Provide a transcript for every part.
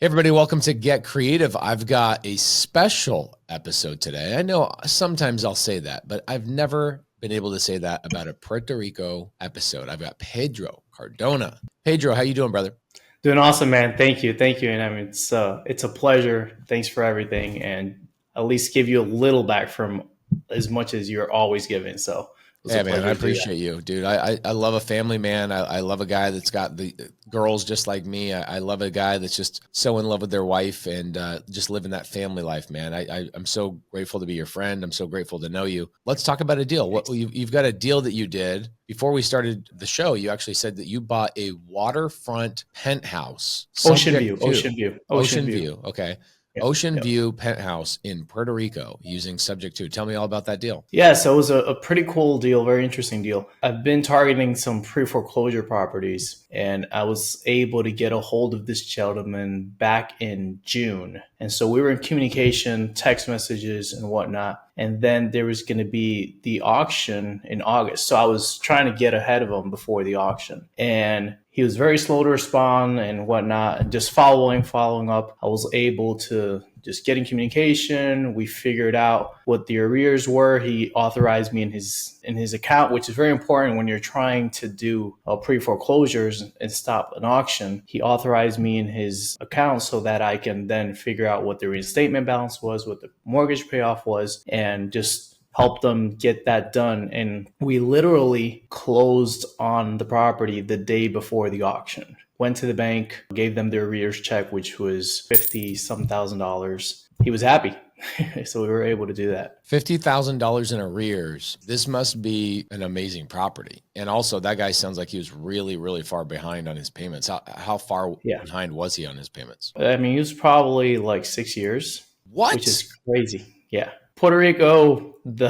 Hey everybody, welcome to Get Creative. I've got a special episode today. I know sometimes I'll say that, but I've never been able to say that about a Puerto Rico episode. I've got Pedro Cardona. Pedro, how you doing, brother? Doing awesome, man. Thank you. And I mean, it's a pleasure. Thanks for everything, and at least give you a little back from as much as you're always giving. So it's Yeah, a man, pleasure I to do that. appreciate you, dude. I love a family man. I love a guy that's got the girls just like me. I love a guy that's just so in love with their wife and just living that family life, man. I'm so grateful to be your friend. I'm so grateful to know you. Let's talk about a deal. You've got a deal that you did before we started the show. You actually said that you bought a waterfront penthouse, Ocean subject view, to ocean view, ocean Ocean view. View. Okay. Yep, Ocean yep. View penthouse in Puerto Rico using subject to. Tell me all about that deal. Yeah, so it was a pretty cool deal, very interesting deal. I've been targeting some pre-foreclosure properties, and I was able to get a hold of this gentleman back in June. And so we were in communication, text messages and whatnot. And then there was going to be the auction in August. So I was trying to get ahead of him before the auction. And he was very slow to respond and whatnot. And just following up, I was able to just get in communication. We figured out what the arrears were. He authorized me in his account, which is very important when you're trying to do pre-foreclosures and stop an auction. He authorized me in his account so that I can then figure out what the reinstatement balance was, what the mortgage payoff was, and just help them get that done. And we literally closed on the property the day before the auction. Went to the bank, gave them their arrears check, which was $50-some thousand. He was happy. So we were able to do that. $50,000 in arrears. This must be an amazing property. And also that guy sounds like he was really, really far behind on his payments. How far behind was he on his payments? I mean, he was probably like 6 years. What? Which is crazy. Yeah. Puerto Rico, the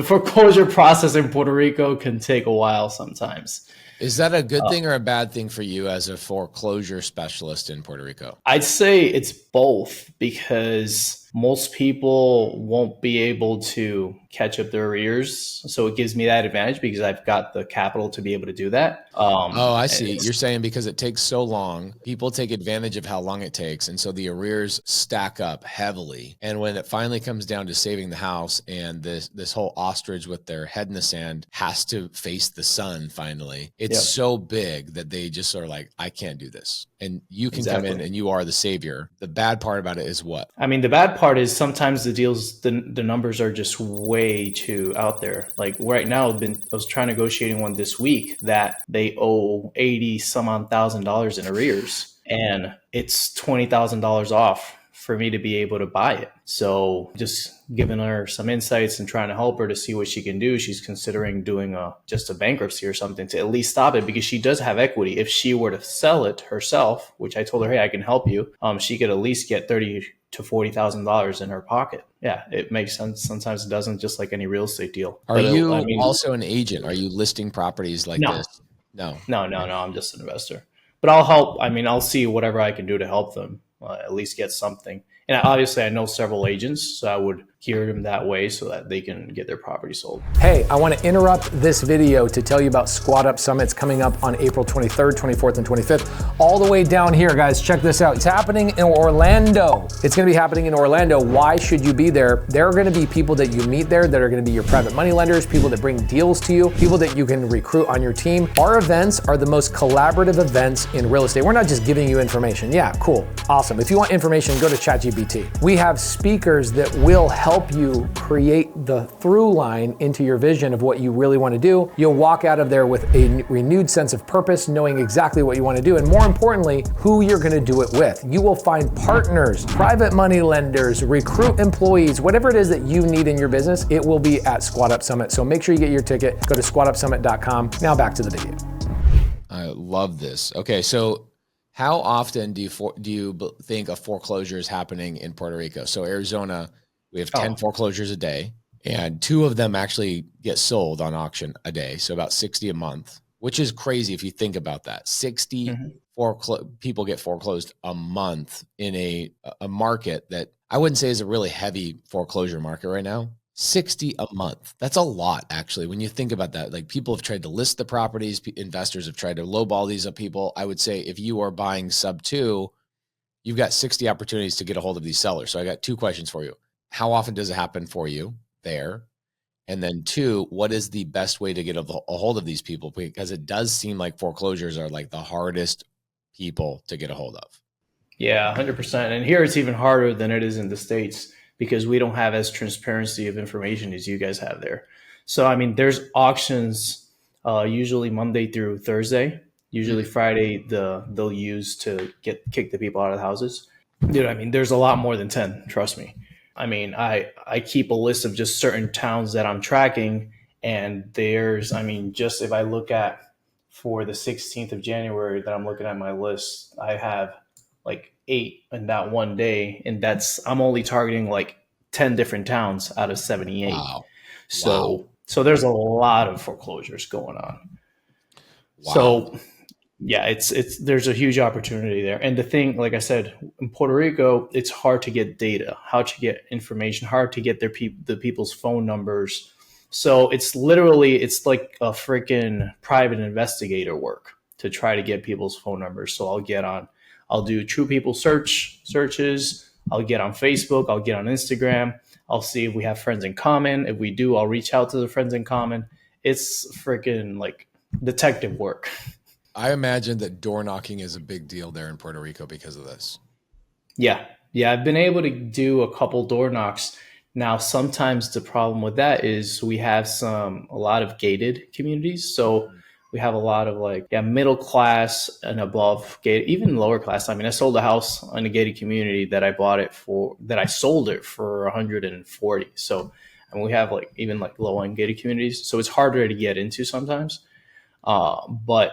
foreclosure process in Puerto Rico can take a while sometimes. Is that a good thing or a bad thing for you as a foreclosure specialist in Puerto Rico? I'd say it's both, because most people won't be able to catch up their arrears. So it gives me that advantage because I've got the capital to be able to do that. I see. You're saying because it takes so long, people take advantage of how long it takes. And so the arrears stack up heavily. And when it finally comes down to saving the house and this whole ostrich with their head in the sand has to face the sun finally, it's so big that they just are like, I can't do this. And you can come in and you are the savior. The bad part about it is what? I mean, the bad part is sometimes the deals, the numbers are just way too out there. Like right now, I was trying negotiating one this week that they owe 80 some odd $1,000 in arrears, and it's $20,000 off for me to be able to buy it. So just giving her some insights and trying to help her to see what she can do. She's considering doing just a bankruptcy or something to at least stop it, because she does have equity. If she were to sell it herself, which I told her, hey, I can help you, she could at least get $30,000 to $40,000 in her pocket. Yeah, it makes sense. Sometimes it doesn't, just like any real estate deal. Are you also an agent? Are you listing properties like this? No. I'm just an investor. But I'll help. I mean, I'll see whatever I can do to help them at least get something. And obviously, I know several agents, so I would gear them that way so that they can get their property sold. Hey, I want to interrupt this video to tell you about Squad Up Summit's coming up on April 23rd, 24th, and 25th. All the way down here, guys. Check this out. It's happening in Orlando. It's going to be happening in Orlando. Why should you be there? There are going to be people that you meet there that are going to be your private money lenders, people that bring deals to you, people that you can recruit on your team. Our events are the most collaborative events in real estate. We're not just giving you information. Yeah, cool. Awesome. If you want information, go to ChatGPT. We have speakers that will help you create the through line into your vision of what you really want to do. You'll walk out of there with a renewed sense of purpose, knowing exactly what you want to do, and more importantly, who you're going to do it with. You will find partners, private money lenders, recruit employees, whatever it is that you need in your business, it will be at Squad Up Summit. So make sure you get your ticket. Go to squadupsummit.com. Now back to the video. I love this. Okay, so how often do you think a foreclosure is happening in Puerto Rico? So Arizona, we have 10 foreclosures a day, and 2 of them actually get sold on auction a day. So about 60 a month, which is crazy if you think about that. 60 people get foreclosed a month in a market that I wouldn't say is a really heavy foreclosure market right now. 60 a month. That's a lot, actually, when you think about that. Like, people have tried to list the properties, investors have tried to lowball these up people. I would say if you are buying SubTo, you've got 60 opportunities to get a hold of these sellers. So I got 2 questions for you. How often does it happen for you there? And then 2, what is the best way to get a hold of these people? Because it does seem like foreclosures are like the hardest people to get a hold of. Yeah, 100%. And here it's even harder than it is in the States because we don't have as transparency of information as you guys have there. So, I mean, there's auctions usually Monday through Thursday. Usually Friday, they'll use to kick the people out of the houses. Dude, I mean, there's a lot more than 10, trust me. I mean, I keep a list of just certain towns that I'm tracking. And there's, I mean, just if I look at for the 16th of January that I'm looking at my list, I have like 8 in that one day. And I'm only targeting like 10 different towns out of 78. Wow. So there's a lot of foreclosures going on. Wow. So yeah, there's a huge opportunity there. And the thing, like I said, in Puerto Rico, it's hard to get data, hard to get information, hard to get the people's phone numbers. So it's like a freaking private investigator work to try to get people's phone numbers. So I'll do true people searches. I'll get on Facebook. I'll get on Instagram. I'll see if we have friends in common. If we do, I'll reach out to the friends in common. It's freaking like detective work. I imagine that door knocking is a big deal there in Puerto Rico because of this. Yeah. I've been able to do a couple door knocks. Now, sometimes the problem with that is we have a lot of gated communities. So we have a lot of middle class and above gated, even lower class. I mean, I sold a house in a gated community that I sold it for 140. So, and we have even low end gated communities. So it's harder to get into sometimes. But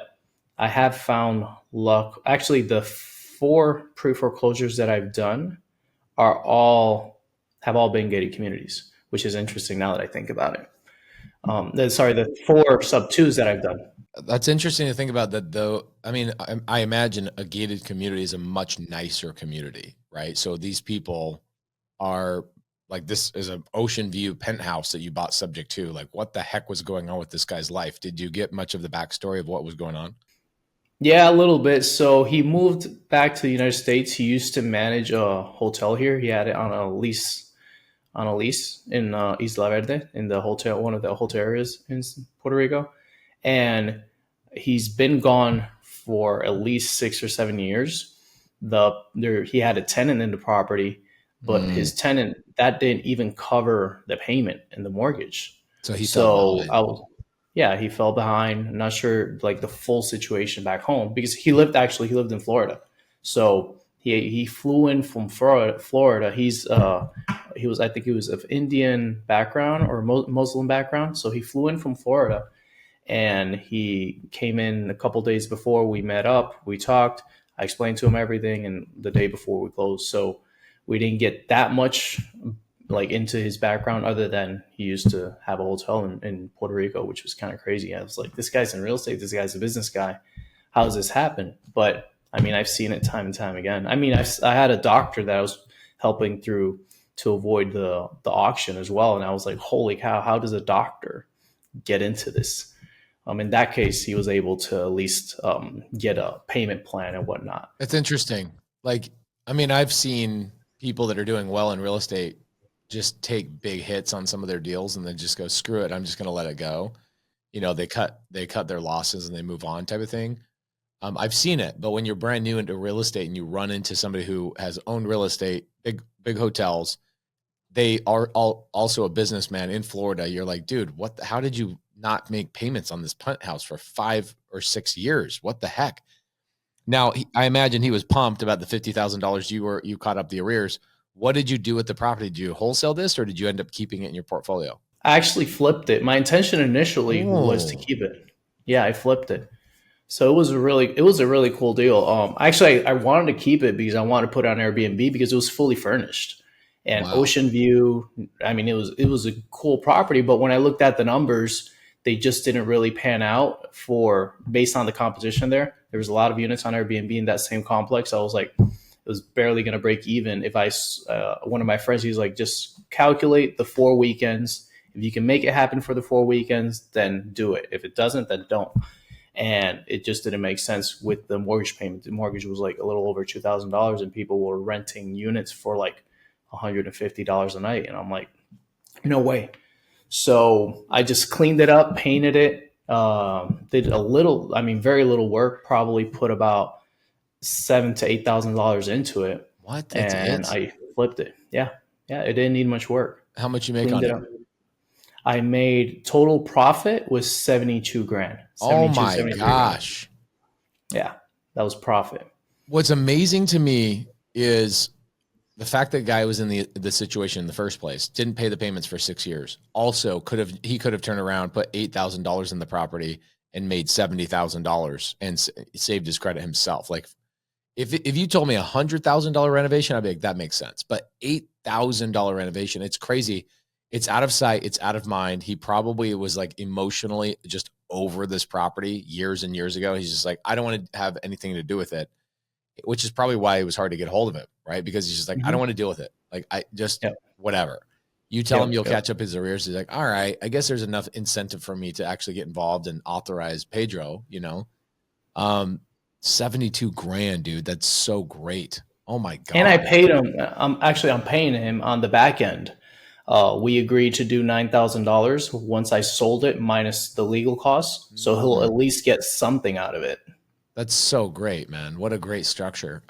I have found luck. Actually, the 4 pre-foreclosures that I've done have all been gated communities, which is interesting now that I think about it. The 4 SubTos that I've done. That's interesting to think about that, though. I mean, I imagine a gated community is a much nicer community, right? So these people are like, this is an ocean view penthouse that you bought subject to. Like, what the heck was going on with this guy's life? Did you get much of the backstory of what was going on? Yeah, a little bit. So he moved back to the United States. He used to manage a hotel here. He had it on a lease in Isla Verde, in the hotel, one of the hotel areas in Puerto Rico. And he's been gone for at least 6 or 7 years. He had a tenant in the property, but his tenant, that didn't even cover the payment and the mortgage. So he fell behind. He fell behind. I'm not sure the full situation back home because he lived in Florida. So he flew in from Florida. He was of Indian background or Muslim background. So he flew in from Florida and he came in a couple days before. We met up, we talked, I explained to him everything, and the day before we closed. So we didn't get that much into his background other than he used to have a hotel in Puerto Rico, which was kind of crazy. I was like, this guy's in real estate. This guy's a business guy. How does this happen? But I mean, I've seen it time and time again. I mean, I had a doctor that I was helping through to avoid the auction as well. And I was like, holy cow, how does a doctor get into this? In that case, he was able to at least get a payment plan and whatnot. It's interesting. I've seen people that are doing well in real estate just take big hits on some of their deals and then just go, screw it, I'm just going to let it go. They cut their losses and they move on, type of thing. I've seen it, but when you're brand new into real estate and you run into somebody who has owned real estate, big hotels, they are also a businessman in Florida. You're like, dude, how did you not make payments on this penthouse for 5 or 6 years? What the heck? Now, I imagine he was pumped about the $50,000 you caught up the arrears. What did you do with the property? Did you wholesale this or did you end up keeping it in your portfolio? I actually flipped it. My intention initially was to keep it. Yeah, I flipped it. So it was a really cool deal. Actually, I wanted to keep it because I wanted to put it on Airbnb because it was fully furnished and ocean view. I mean, it was a cool property, but when I looked at the numbers, they just didn't really pan out based on the competition there. There was a lot of units on Airbnb in that same complex. I was like, it was barely going to break even. If one of my friends, he's like, just calculate the 4 weekends. If you can make it happen for the 4 weekends, then do it. If it doesn't, then don't. and it just didn't make sense with the mortgage payment. The mortgage was like a little over $2,000, and people were renting units for like $150 a night, and I'm like, no way. So I just cleaned it up, painted it, did a little, I mean, very little work. Probably put about $7,000 to $8,000 into it. What? That's and it? I flipped it. Yeah, it didn't need much work. How much you make Cleaned on it it? up. I made total profit was 72 grand. Oh my gosh. Yeah, that was profit. What's amazing to me is the fact that guy was in the situation in the first place, didn't pay the payments for 6 years. Also he could have turned around, put $8,000 in the property and made $70,000 and saved his credit himself. Like if you told me $100,000 renovation, I'd be like, that makes sense. But $8,000 renovation, it's crazy. It's out of sight. It's out of mind. He probably was like emotionally just over this property years and years ago. He's just like, I don't want to have anything to do with it, which is probably why it was hard to get a hold of him, right? Because he's just like, I don't want to deal with it. Like, I just, whatever. You tell him you'll catch up his arrears. He's like, all right, I guess there's enough incentive for me to actually get involved and authorize Pedro, 72 grand, dude. That's so great. Oh my God. And I paid him. I'm paying him on the back end. We agreed to do $9,000 once I sold it minus the legal costs. So he'll at least get something out of it. That's so great, man. What a great structure.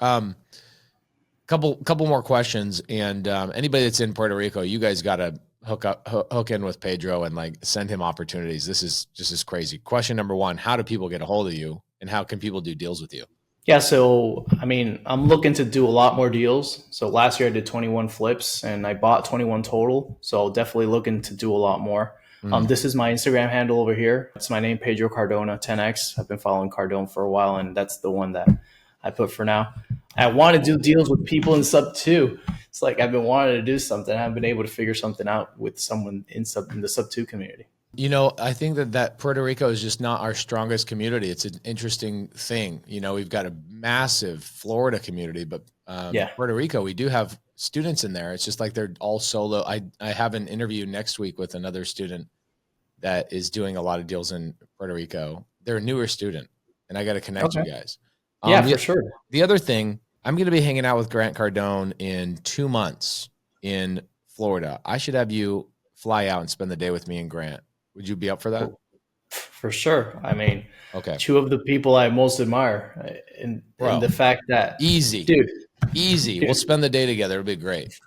Couple more questions. And anybody that's in Puerto Rico, you guys got to hook in with Pedro and like send him opportunities. This is crazy. Question number one, how do people get a hold of you and how can people do deals with you? Yeah, so I mean, I'm looking to do a lot more deals. So last year I did 21 flips and I bought 21 total. So definitely looking to do a lot more. This is my Instagram handle over here. It's my name, Pedro Cardona, 10X. I've been following Cardona for a while, and that's the one that I put for now. I want to do deals with people in SubTo. It's like I've been wanting to do something. I haven't been able to figure something out with someone in the SubTo community. I think that Puerto Rico is just not our strongest community. It's an interesting thing. We've got a massive Florida community, but Puerto Rico, we do have students in there. It's just like they're all solo. I have an interview next week with another student that is doing a lot of deals in Puerto Rico. They're a newer student, and I got to connect you guys. For sure. The other thing, I'm going to be hanging out with Grant Cardone in 2 months in Florida. I should have you fly out and spend the day with me and Grant. Would you be up for that? For sure. I mean, okay. Two of the people I most admire, and the fact that easy. We'll spend the day together. It'll be great.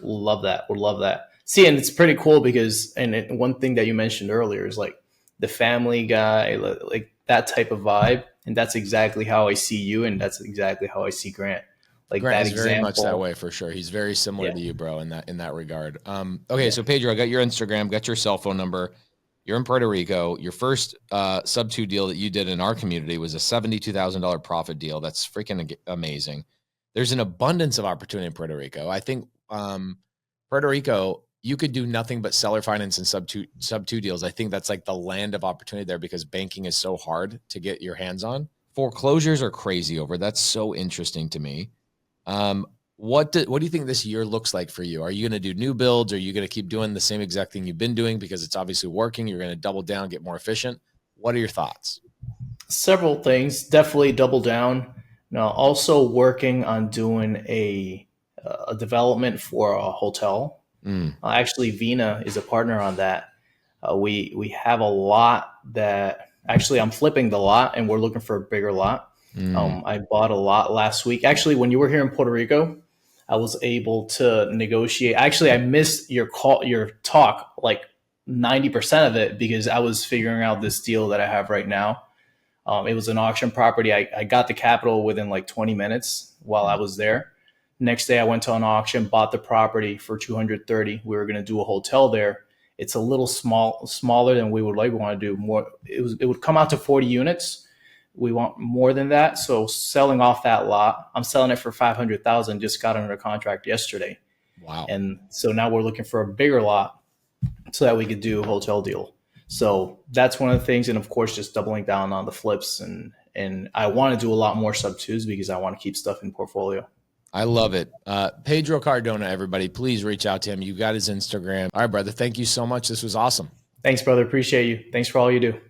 We'll love that. We'll love that. See, and it's pretty cool because, one thing that you mentioned earlier is like the family guy, like that type of vibe. And that's exactly how I see you. And that's exactly how I see Grant. Like Grant that is very much that way for sure. He's very similar to you, bro, in that regard. Okay. So Pedro, I got your Instagram, got your cell phone number. You're in Puerto Rico. Your first SubTo deal that you did in our community was a $72,000 profit deal. That's freaking amazing. There's an abundance of opportunity in Puerto Rico. I think Puerto Rico, you could do nothing but seller finance and SubTo deals. I think that's like the land of opportunity there because banking is so hard to get your hands on. Foreclosures are crazy over. That's so interesting to me. What do you think this year looks like for you? Are you going to do new builds? Are you going to keep doing the same exact thing you've been doing because it's obviously working? You're going to double down, get more efficient. What are your thoughts? Several things. Definitely double down. Now, also working on doing a development for a hotel. Actually, Vina is a partner on that. We have a lot that actually I'm flipping the lot and we're looking for a bigger lot. I bought a lot last week. Actually, when you were here in Puerto Rico, I was able to negotiate. Actually, I missed your talk, like 90% of it, because I was figuring out this deal that I have right now. It was an auction property. I got the capital within like 20 minutes while I was there. Next day, I went to an auction, bought the property for $230. We were going to do a hotel there. It's a little smaller than we would like. We want to do more. It would come out to 40 units. We want more than that. So selling off that lot, I'm selling it for $500,000. Just got under contract yesterday. Wow. And so now we're looking for a bigger lot so that we could do a hotel deal. So that's one of the things. And of course, just doubling down on the flips. And I want to do a lot more sub-twos because I want to keep stuff in portfolio. I love it. Pedro Cardona, everybody, please reach out to him. You got his Instagram. All right, brother. Thank you so much. This was awesome. Thanks, brother. Appreciate you. Thanks for all you do.